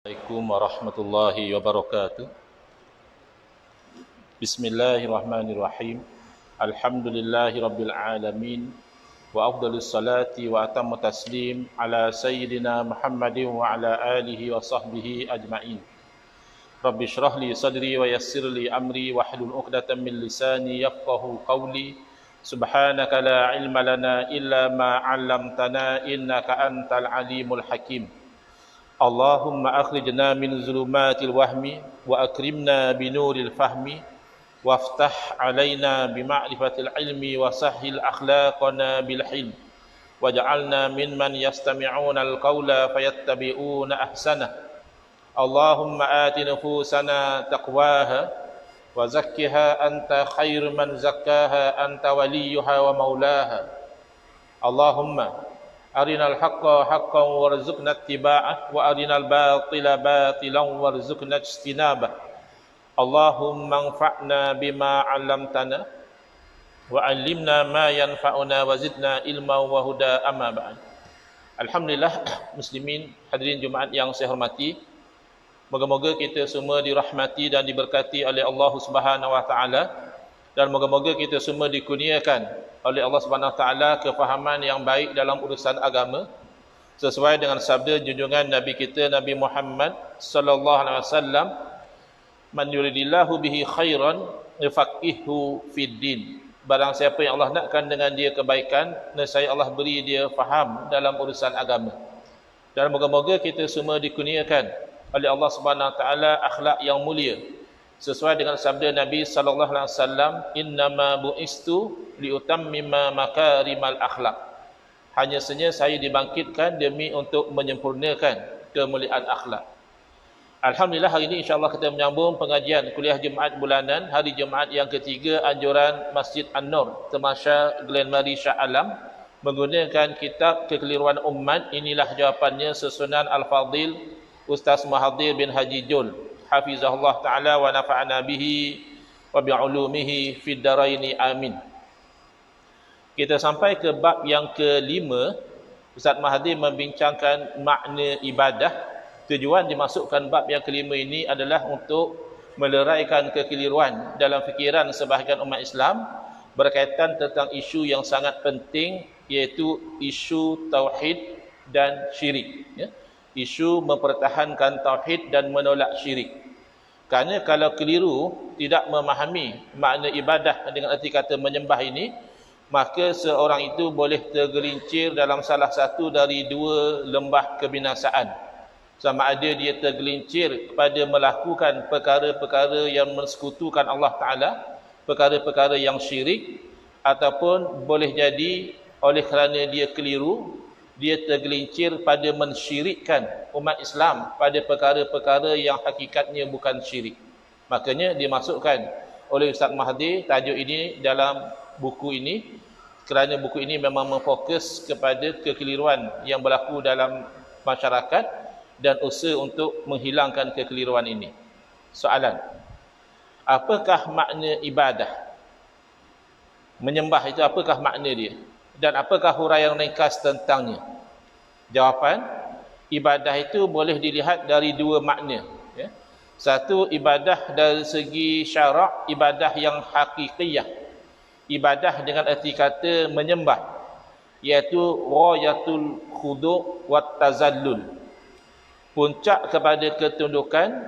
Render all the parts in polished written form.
Assalamualaikum warahmatullahi wabarakatuh. Bismillahirrahmanirrahim. Alhamdulillahi rabbil alamin. Wa afdalus salati wa atammu taslim ala sayyidina Muhammadin wa ala alihi wa sahbihi ajma'in. Rabbi shrah li sadri wa yassir li amri wa hlul 'uqdatam min lisani yafqahu qawli. Subhanaka la ilma lana illa ma 'allamtana innaka antal alimul hakim. Allahumma akhrijna min zulumatil wahmi wa akrimna binuril fahmi waftah alaina bima'rifatil ilmi wa sahhil akhlaqana bil hilm waj'alna mimman yastami'una al-qawla fayattabi'una ahsanah. Allahumma ati nufusana taqwaha wa zakkiha anta khairu man zakkaha anta waliyuha wa maulaha. Allahumma arinal haqqa haqqan warzuqna ittiba'ah wa arinal batila batilan warzuqna ijtinabah. Allahumma anfa'na bima 'allamtana wa 'allimna ma yanfa'una wa zidna ilma wa huda amma ba'd. Alhamdulillah, muslimin hadirin Jumaat yang saya hormati, moga-moga kita semua dirahmati dan diberkati oleh Allah Subhanahu wa taala, dan moga-moga kita semua dikurniakan oleh Allah Subhanahu wa taala kefahaman yang baik dalam urusan agama sesuai dengan sabda junjungan Nabi kita Nabi Muhammad sallallahu alaihi wasallam, man yuridillahu bihi khairan yufaqihu fid din. Barang siapa yang Allah nakkan dengan dia kebaikan, nescaya Allah beri dia faham dalam urusan agama. Dan moga-moga kita semua dikurniakan oleh Allah Subhanahu wa taala akhlak yang mulia sesuai dengan sabda Nabi sallallahu alaihi wasallam, innama bu'istu liutammima makarimal akhlak. Hanya saja saya dibangkitkan demi untuk menyempurnakan kemuliaan akhlak. Alhamdulillah, hari ini insya-Allah kita menyambung pengajian kuliah Jumaat bulanan hari Jumaat yang ketiga anjuran Masjid An-Nur Temasya Glen Mari Shah Alam menggunakan kitab Kekeliruan Umat. Inilah jawapannya susunan Al-Fadil Ustaz Mahathir bin Haji Jul hafizahullah ta'ala wa nafa'ana bihi wa bi'ulumihi fid daraini amin. Kita sampai ke bab yang kelima. Ustaz Mahathir membincangkan makna ibadah. Tujuan dimasukkan bab yang kelima ini adalah untuk meleraikan kekeliruan dalam fikiran sebahagian umat Islam berkaitan tentang isu yang sangat penting, iaitu isu tauhid dan syirik, ya. Isu mempertahankan tauhid dan menolak syirik. Kerana kalau keliru tidak memahami makna ibadah dengan erti kata menyembah ini, maka seorang itu boleh tergelincir dalam salah satu dari dua lembah kebinasaan. Sama ada dia tergelincir kepada melakukan perkara-perkara yang mensekutukan Allah Ta'ala, perkara-perkara yang syirik, ataupun boleh jadi oleh kerana dia keliru, dia tergelincir pada mensyirikkan umat Islam pada perkara-perkara yang hakikatnya bukan syirik. Makanya dimasukkan oleh Ustaz Mahathir tajuk ini dalam buku ini, kerana buku ini memang memfokus kepada kekeliruan yang berlaku dalam masyarakat dan usaha untuk menghilangkan kekeliruan ini. Soalan, apakah makna ibadah? Menyembah itu apakah makna dia? Dan apakah huraian ringkas tentangnya? Jawapan, ibadah itu boleh dilihat dari dua makna, ya. Satu, ibadah dari segi syarak, ibadah yang hakikiyah, ibadah dengan erti kata menyembah, iaitu ghayatul khudu' wat tazallul, puncak kepada ketundukan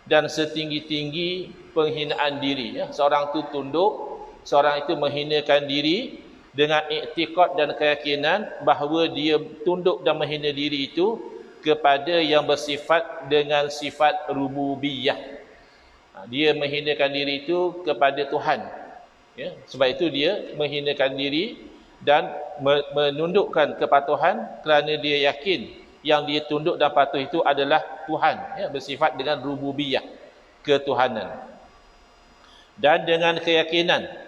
dan setinggi-tinggi penghinaan diri, ya. Seorang itu tunduk, seorang itu menghinakan diri dengan iktikad dan keyakinan bahawa dia tunduk dan menghina diri itu kepada yang bersifat dengan sifat rububiyah. Dia menghinakan diri itu kepada Tuhan, ya. Sebab itu dia menghinakan diri dan menundukkan kepatuhan kerana dia yakin yang dia tunduk dan patuh itu adalah Tuhan, ya, bersifat dengan rububiyah, ketuhanan. Dan dengan keyakinan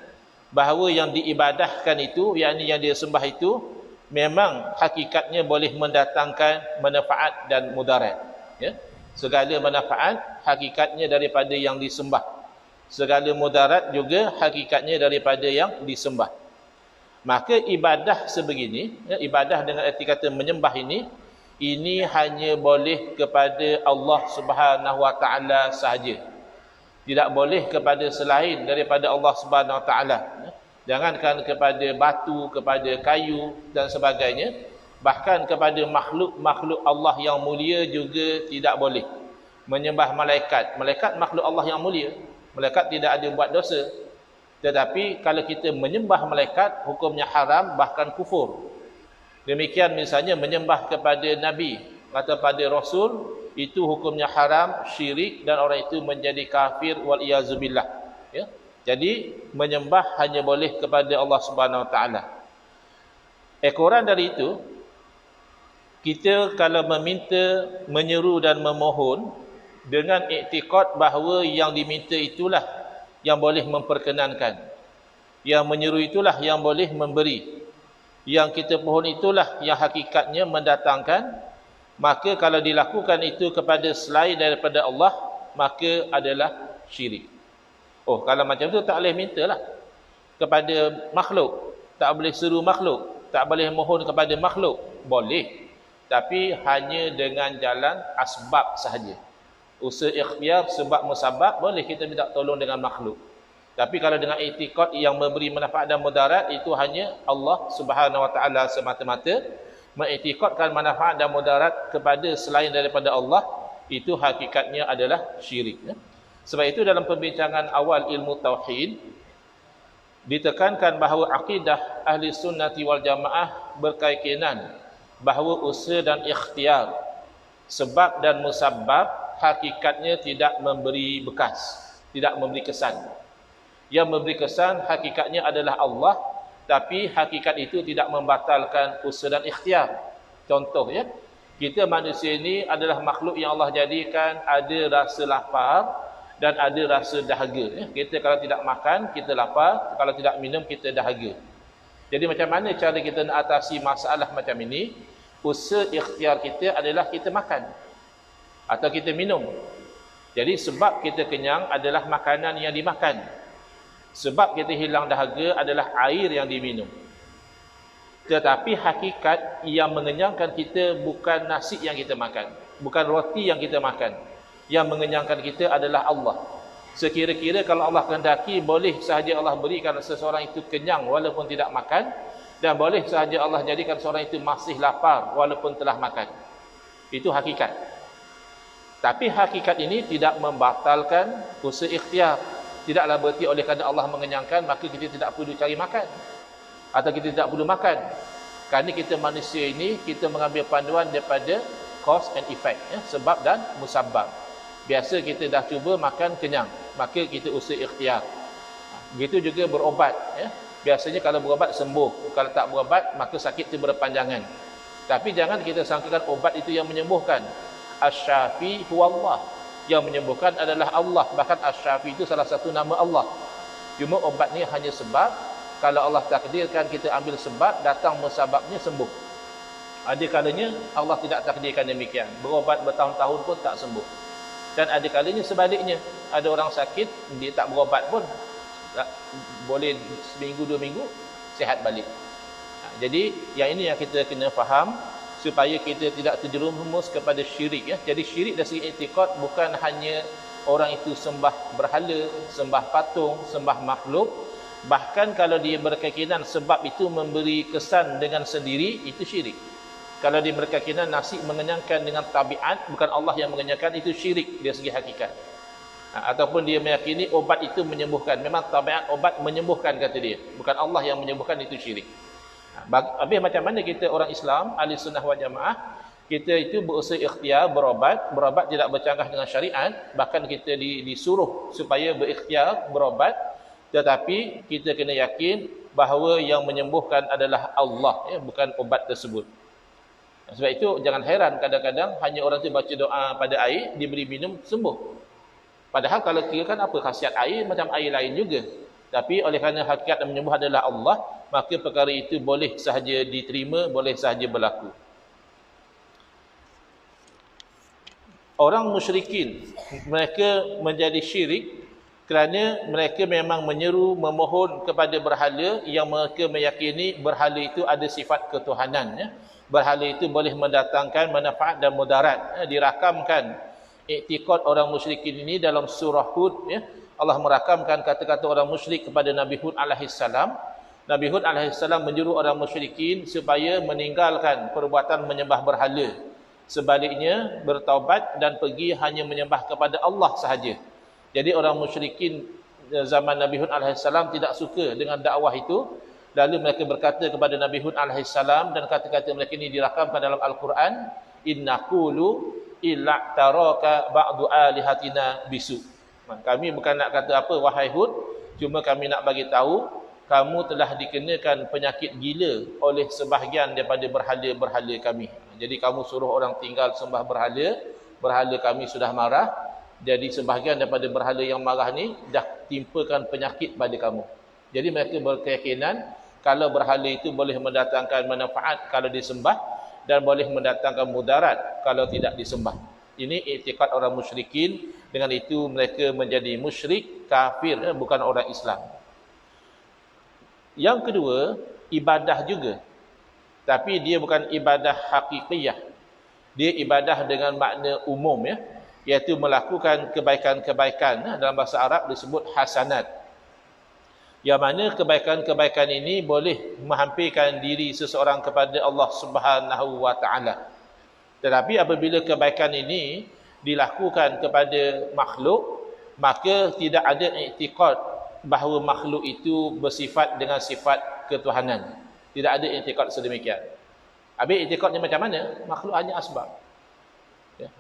bahawa yang diibadahkan itu, yakni yang dia sembah itu, memang hakikatnya boleh mendatangkan manfaat dan mudarat, ya. Segala manfaat hakikatnya daripada yang disembah, segala mudarat juga hakikatnya daripada yang disembah. Maka ibadah sebegini, ya, ibadah dengan erti kata menyembah ini, ini hanya boleh kepada Allah Subhanahu wa taala sahaja. Tidak boleh kepada selain daripada Allah Subhanahu wa taala. Jangankan kepada batu, kepada kayu dan sebagainya, bahkan kepada makhluk-makhluk Allah yang mulia juga tidak boleh. Menyembah malaikat. Malaikat makhluk Allah yang mulia. Malaikat tidak ada buat dosa. Tetapi kalau kita menyembah malaikat, hukumnya haram, bahkan kufur. Demikian misalnya menyembah kepada Nabi atau pada Rasul, itu hukumnya haram, syirik, dan orang itu menjadi kafir wal-iyazubillah. Ya? Jadi menyembah hanya boleh kepada Allah Subhanahu wa taala. Ekoran dari itu, kita kalau meminta, menyeru dan memohon dengan iktikad bahawa yang diminta itulah yang boleh memperkenankan, yang menyeru itulah yang boleh memberi, yang kita pohon itulah yang hakikatnya mendatangkan, maka kalau dilakukan itu kepada selain daripada Allah, maka adalah syirik. Oh, kalau macam tu tak boleh mintalah kepada makhluk, tak boleh seru makhluk, tak boleh mohon kepada makhluk. Boleh, tapi hanya dengan jalan asbab sahaja. Usaha ikhtiar, sebab musabab, boleh kita minta tolong dengan makhluk. Tapi kalau dengan i'tiqad yang memberi manfaat dan mudarat, itu hanya Allah Subhanahu wa taala semata-mata. Mengiktikadkan manfaat dan mudarat kepada selain daripada Allah, itu hakikatnya adalah syirik. Sebab itu dalam perbincangan awal ilmu tauhid ditekankan bahawa akidah ahli sunnati wal jamaah berkeyakinan bahawa usaha dan ikhtiar, sebab dan musabbab, hakikatnya tidak memberi bekas, tidak memberi kesan. Yang memberi kesan hakikatnya adalah Allah, tapi hakikat itu tidak membatalkan usaha dan ikhtiar. Contoh ya, kita manusia ini adalah makhluk yang Allah jadikan ada rasa lapar dan ada rasa dahaga. Ya. Kita kalau tidak makan, kita lapar. Kalau tidak minum, kita dahaga. Jadi macam mana cara kita nak atasi masalah macam ini? Usaha ikhtiar kita adalah kita makan atau kita minum. Jadi sebab kita kenyang adalah makanan yang dimakan. Sebab kita hilang dahaga adalah air yang diminum. Tetapi hakikat yang mengenyangkan kita bukan nasi yang kita makan, bukan roti yang kita makan. Yang mengenyangkan kita adalah Allah. Sekira-kira kalau Allah kehendaki, boleh sahaja Allah berikan seseorang itu kenyang walaupun tidak makan, dan boleh sahaja Allah jadikan seorang itu masih lapar walaupun telah makan. Itu hakikat. Tapi hakikat ini tidak membatalkan usaha ikhtiar. Tidaklah berarti oleh kerana Allah mengenyangkan maka kita tidak perlu cari makan atau kita tidak perlu makan. Kerana kita manusia ini, kita mengambil panduan daripada cause and effect, ya, sebab dan musabab. Biasa kita dah cuba makan kenyang, maka kita usaha ikhtiar. Begitu juga berobat, ya. Biasanya kalau berobat sembuh, kalau tak berobat maka sakit itu berpanjangan. Tapi jangan kita sangkakan obat itu yang menyembuhkan. Asy-Syafi huwallah. Yang menyembuhkan adalah Allah. Bahkan Asy-Syafi itu salah satu nama Allah. Cuma obat ni hanya sebab. Kalau Allah takdirkan kita ambil sebab, datang musababnya sembuh. Ada kalanya Allah tidak takdirkan demikian. Berobat bertahun-tahun pun tak sembuh. Dan ada kalanya sebaliknya. Ada orang sakit, dia tak berobat pun, boleh seminggu, 2 minggu, sihat balik. Jadi yang ini yang kita kena faham, supaya kita tidak terjerumus kepada syirik, ya. Jadi syirik dari segi i'tikad bukan hanya orang itu sembah berhala, sembah patung, sembah makhluk. Bahkan kalau dia berkeyakinan sebab itu memberi kesan dengan sendiri, itu syirik. Kalau dia berkeyakinan nasi mengenyangkan dengan tabiat, bukan Allah yang mengenyangkan, itu syirik dari segi hakikat. Ataupun dia meyakini obat itu menyembuhkan, memang tabiat obat menyembuhkan kata dia, bukan Allah yang menyembuhkan, itu syirik. Habis macam mana kita orang Islam, ahli sunnah wal jamaah, kita itu berusaha ikhtiar, berobat tidak bercanggah dengan syariat, bahkan kita disuruh supaya berikhtiar, berobat, tetapi kita kena yakin bahawa yang menyembuhkan adalah Allah, ya, bukan obat tersebut. Sebab itu jangan heran kadang-kadang hanya orang itu baca doa pada air, diberi minum, sembuh. Padahal kalau kira kan apa khasiat air, macam air lain juga. Tapi oleh kerana hakikat yang menyembuh adalah Allah, maka perkara itu boleh sahaja diterima, boleh sahaja berlaku. Orang musyrikin, mereka menjadi syirik kerana mereka memang menyeru, memohon kepada berhala yang mereka meyakini berhala itu ada sifat ketuhanan, ya. berhala itu boleh mendatangkan manfaat dan mudarat. Dirakamkan iktikad orang musyrikin ini dalam surah Hud. Allah merakamkan kata-kata orang musyrik kepada Nabi Hud alaihissalam. Nabi Hud alaihissalam menjuru orang musyrikin supaya meninggalkan perbuatan menyembah berhala. Sebaliknya bertaubat dan pergi hanya menyembah kepada Allah sahaja. Jadi orang musyrikin zaman Nabi Hud alaihissalam tidak suka dengan dakwah itu. Lalu mereka berkata kepada Nabi Hud alaihissalam, dan kata-kata mereka ini dirakamkan dalam Al-Quran, innaqulu illa taraka ba'du alihatina bisu. Kami bukan nak kata apa wahai Hud, cuma kami nak bagi tahu kamu telah dikenakan penyakit gila oleh sebahagian daripada berhala-berhala kami. Jadi kamu suruh orang tinggal sembah berhala, berhala kami sudah marah. Jadi sebahagian daripada berhala yang marah ni dah timpakan penyakit pada kamu. Jadi mereka berkeyakinan kalau berhala itu boleh mendatangkan manfaat kalau disembah dan boleh mendatangkan mudarat kalau tidak disembah. Ini iktikad orang musyrikin. Dengan itu mereka menjadi musyrik, kafir, bukan orang Islam. Yang kedua, ibadah juga. Tapi dia bukan ibadah hakikiyah. Dia ibadah dengan makna umum, iaitu melakukan kebaikan-kebaikan. Dalam bahasa Arab disebut hasanat. Yang mana kebaikan-kebaikan ini boleh menghampirkan diri seseorang kepada Allah Subhanahu wa taala. Tetapi apabila kebaikan ini dilakukan kepada makhluk, maka tidak ada iktikad bahawa makhluk itu bersifat dengan sifat ketuhanan. Tidak ada iktikad sedemikian. Habis iktikadnya macam mana? Makhluk hanya asbab.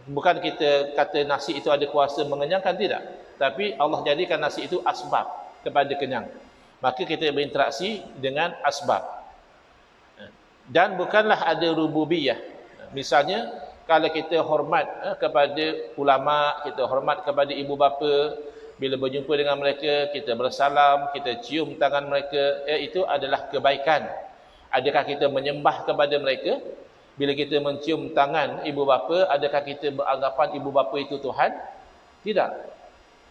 Bukan kita kata nasi itu ada kuasa mengenyangkan, tidak. Tapi Allah jadikan nasi itu asbab kepada kenyang. Maka kita berinteraksi dengan asbab. Dan bukanlah ada rububiyah. Misalnya, kalau kita hormat kepada ulama, kita hormat kepada ibu bapa, bila berjumpa dengan mereka, kita bersalam, kita cium tangan mereka, itu adalah kebaikan. Adakah kita menyembah kepada mereka? Bila kita mencium tangan ibu bapa, adakah kita beranggapan ibu bapa itu Tuhan? Tidak.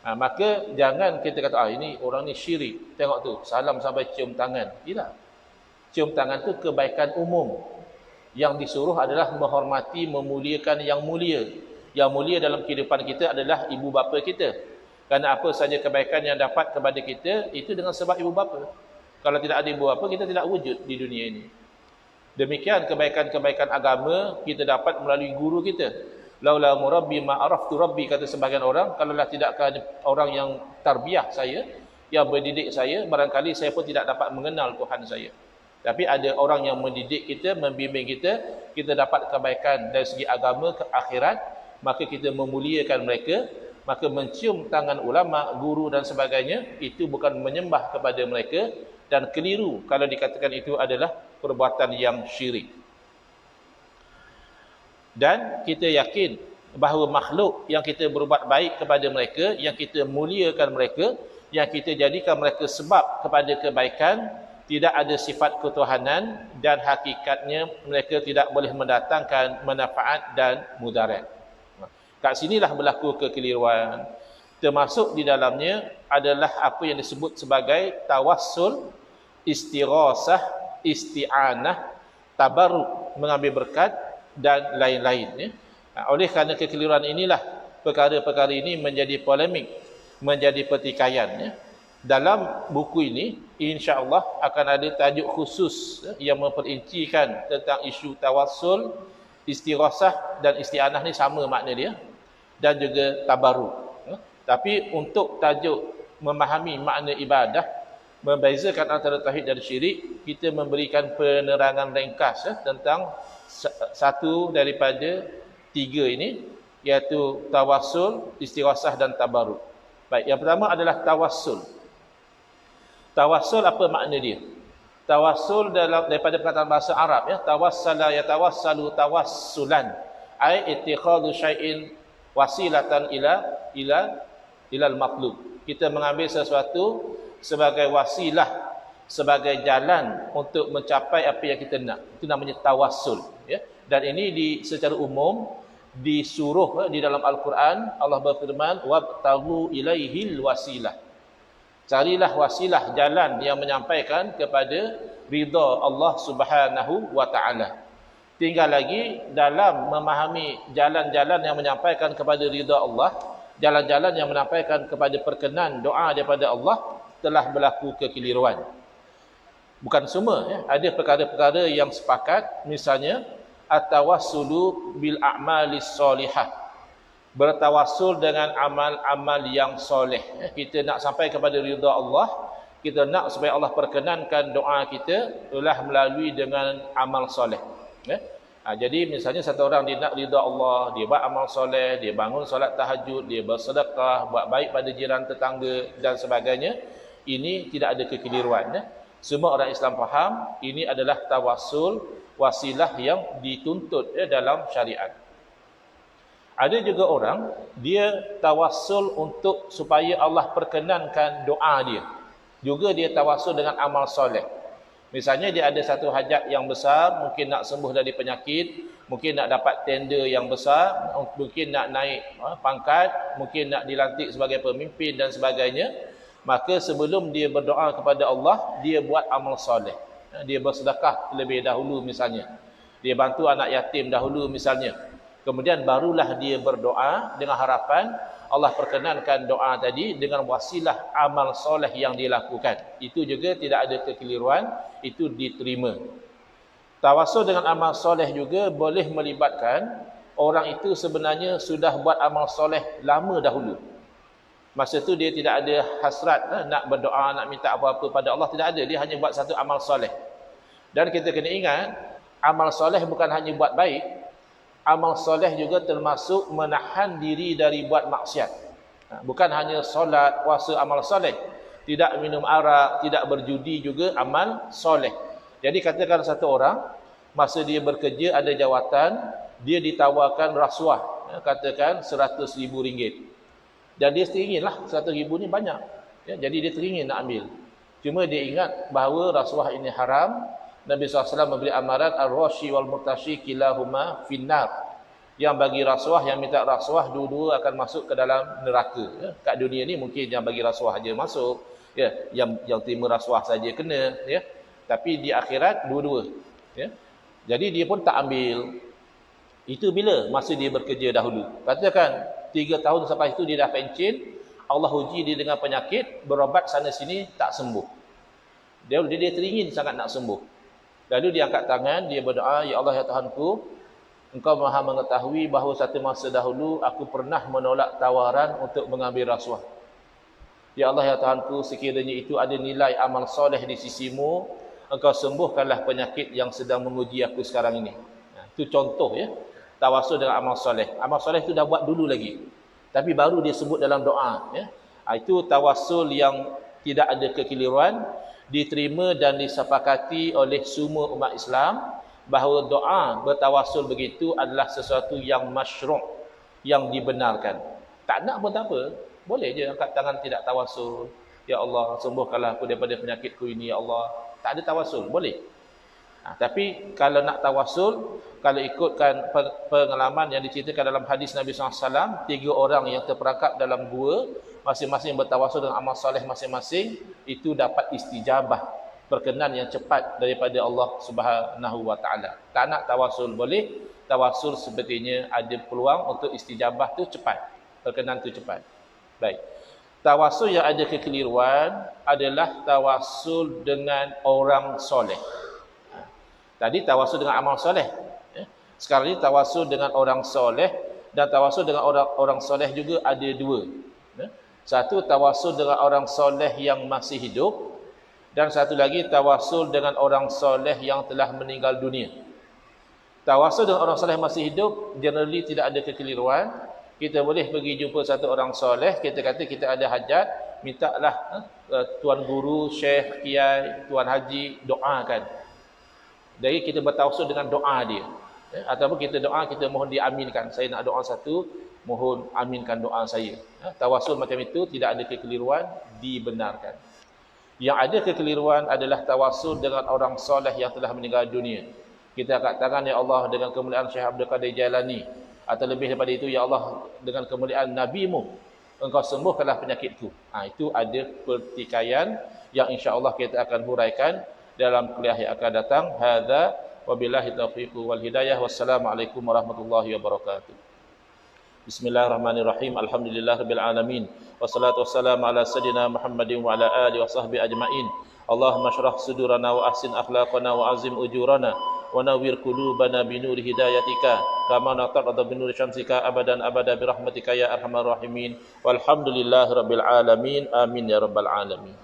Maka jangan kita kata, ini orang ni syirik. Tengok tu, salam sampai cium tangan. Tidak. Cium tangan tu kebaikan umum. Yang disuruh adalah menghormati, memuliakan yang mulia. Yang mulia dalam kehidupan kita adalah ibu bapa kita. Kerana apa saja kebaikan yang dapat kepada kita, itu dengan sebab ibu bapa. Kalau tidak ada ibu bapa, kita tidak wujud di dunia ini. Demikian kebaikan-kebaikan agama kita dapat melalui guru kita. Laula murabbi ma araftu rabbi, kata sebahagian orang, kalaulah tidakkah orang yang tarbiyah saya, yang mendidik saya, barangkali saya pun tidak dapat mengenal Tuhan saya. Tapi ada orang yang mendidik kita, membimbing kita, kita dapat kebaikan dari segi agama ke akhirat, maka kita memuliakan mereka. Maka mencium tangan ulama, guru dan sebagainya, itu bukan menyembah kepada mereka, dan keliru kalau dikatakan itu adalah perbuatan yang syirik. Dan kita yakin bahawa makhluk yang kita berbuat baik kepada mereka, yang kita muliakan mereka, yang kita jadikan mereka sebab kepada kebaikan, tidak ada sifat ketuhanan, dan hakikatnya mereka tidak boleh mendatangkan manfaat dan mudarat. Kat sinilah berlaku kekeliruan. Termasuk di dalamnya adalah apa yang disebut sebagai tawassul, istighasah, isti'anah, tabarruk, mengambil berkat dan lain-lain. Oleh kerana kekeliruan inilah perkara-perkara ini menjadi polemik, menjadi pertikaian. Dalam buku ini insya-Allah akan ada tajuk khusus yang memperincikan tentang isu tawassul, istighasah dan isti'anah ni sama makna dia, dan juga tabarruk. Tapi untuk tajuk memahami makna ibadah, membezakan antara tauhid dan syirik, kita memberikan penerangan ringkas tentang satu daripada tiga ini, iaitu tawassul, istighasah dan tabarruk. Baik, yang pertama adalah tawassul. Tawassul apa makna dia? Tawassul daripada perkataan bahasa Arab, tawassala yatawassalu tawassulan, ai ittikhadhu syai'in wasilatan ilal matlub. Kita mengambil sesuatu sebagai wasilah, sebagai jalan untuk mencapai apa yang kita nak. Itu namanya tawassul, Dan ini secara umum disuruh di dalam Al-Quran. Allah berfirman, wabtaghu ilaihil wasilah. Carilah wasilah, jalan yang menyampaikan kepada ridha Allah Subhanahu wa taala. Tinggal lagi dalam memahami jalan-jalan yang menyampaikan kepada ridha Allah, jalan-jalan yang menyampaikan kepada perkenan doa daripada Allah, telah berlaku kekeliruan. Bukan semua, ya. Ada perkara-perkara yang sepakat, misalnya at-tawassulu bil a'malis solihah, bertawassul dengan amal-amal yang soleh. Kita nak sampai kepada ridha Allah, kita nak supaya Allah perkenankan doa kita, ialah melalui dengan amal soleh. Jadi misalnya satu orang dia nak ridha Allah, dia buat amal soleh, dia bangun solat tahajud, dia bersedekah, buat baik pada jiran tetangga dan sebagainya, ini tidak ada kekeliruan. Semua orang Islam faham ini adalah tawassul, wasilah yang dituntut dalam syariat. Ada juga orang dia tawassul untuk supaya Allah perkenankan doa dia. Juga dia tawassul dengan amal soleh. Misalnya dia ada satu hajat yang besar, mungkin nak sembuh dari penyakit, mungkin nak dapat tender yang besar, mungkin nak naik pangkat, mungkin nak dilantik sebagai pemimpin dan sebagainya. Maka sebelum dia berdoa kepada Allah, dia buat amal soleh. Dia bersedekah terlebih dahulu misalnya. Dia bantu anak yatim dahulu misalnya. Kemudian barulah dia berdoa dengan harapan Allah perkenankan doa tadi dengan wasilah amal soleh yang dilakukan. Itu juga tidak ada kekeliruan, itu diterima. Tawassul dengan amal soleh juga boleh melibatkan orang itu sebenarnya sudah buat amal soleh lama dahulu. Masa tu dia tidak ada hasrat nak berdoa, nak minta apa-apa pada Allah, tidak ada. Dia hanya buat satu amal soleh. Dan kita kena ingat, amal soleh bukan hanya buat baik, amal soleh juga termasuk menahan diri dari buat maksiat. Bukan hanya solat, puasa amal soleh. Tidak minum arak, tidak berjudi juga amal soleh. Jadi katakan satu orang, masa dia bekerja ada jawatan, dia ditawarkan rasuah, katakan RM100,000. Dan dia teringinlah, RM100,000 ni banyak. Jadi dia teringin nak ambil. Cuma dia ingat bahawa rasuah ini haram. Nabi SAW memberi amaran ar-rashi wal murtashi kilahuma finnar. Yang bagi rasuah, yang minta rasuah, dua-dua akan masuk ke dalam neraka. Kat dunia ni mungkin yang bagi rasuah aja masuk, yang terima rasuah saja kena, tapi di akhirat dua-dua. Jadi dia pun tak ambil. Itu bila masa dia bekerja dahulu. Katakan 3 tahun selepas itu dia dah pencen, Allah uji dia dengan penyakit, berobat sana sini tak sembuh. Dia teringin sangat nak sembuh. Lalu dia angkat tangan, dia berdoa, ya Allah ya Tuhanku, Engkau Maha mengetahui bahawa satu masa dahulu aku pernah menolak tawaran untuk mengambil rasuah. Ya Allah ya Tuhanku, sekiranya itu ada nilai amal soleh di sisimu, Engkau sembuhkanlah penyakit yang sedang menguji aku sekarang ini. Itu contoh tawassul dengan amal soleh. Amal soleh itu dah buat dulu lagi, tapi baru dia sebut dalam doa. Itu tawassul yang tidak ada kekeliruan, diterima dan disepakati oleh semua umat Islam, bahawa doa bertawassul begitu adalah sesuatu yang masyru', yang dibenarkan. Tak nak pun tak apa, boleh je angkat tangan tidak tawassul. Ya Allah, sembuhkanlah aku daripada penyakitku ini ya Allah. Tak ada tawassul, boleh. Tapi kalau nak tawassul, kalau ikutkan pengalaman yang diceritakan dalam hadis Nabi SAW, 3 orang yang terperangkap dalam gua, masing-masing bertawassul dengan amal soleh masing-masing, itu dapat istijabah, perkenan yang cepat daripada Allah Subhanahu wa taala. Tak nak tawassul boleh, tawassul sepertinya ada peluang untuk istijabah tu cepat, perkenan tu cepat. Baik. Tawassul yang ada kekeliruan adalah tawassul dengan orang soleh. Tadi tawassul dengan amal soleh. Sekarang ni tawassul dengan orang soleh, dan tawassul dengan orang soleh juga ada 2. Satu tawassul dengan orang soleh yang masih hidup, dan satu lagi tawassul dengan orang soleh yang telah meninggal dunia. Tawassul dengan orang soleh masih hidup generally tidak ada kekeliruan. Kita boleh pergi jumpa satu orang soleh, kita kata kita ada hajat, mintalah tuan guru, syekh, kiai, tuan haji doakan. Jadi kita bertawassul dengan doa dia. Ataupun kita doa, kita mohon diaminkan. Saya nak doa satu, mohon aminkan doa saya. Tawassul macam itu tidak ada kekeliruan, dibenarkan. Yang ada kekeliruan adalah tawassul dengan orang soleh yang telah meninggal dunia. Kita angkat tangan, ya Allah, dengan kemuliaan Syekh Abdul Qadir Jailani, atau lebih daripada itu, ya Allah, dengan kemuliaan Nabi-Mu, Engkau sembuhkanlah penyakitku. Itu ada pertikaian yang insya Allah kita akan huraikan dalam kuliah yang akan datang. Hadza Wabillahi taufiq wal hidayah. Wassalamualaikum warahmatullahi wabarakatuh. Bismillahirrahmanirrahim. Alhamdulillahirabbil alamin. Wassalatu wassalamu ala sayidina Muhammadin wa ala alihi wa sahbihi ajmain. Allahumma shrah sudurana wa ahsin akhlaqana wa azim ujurana wa nawwir qulubana bi nuri hidayatika kama nataqadda bi nuri syamsika abadan abada bi rahmatika ya arhamar rahimin. Walhamdulillahirabbil alamin. Amin ya rabbal alamin.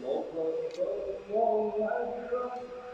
الله أكبر الله أكبر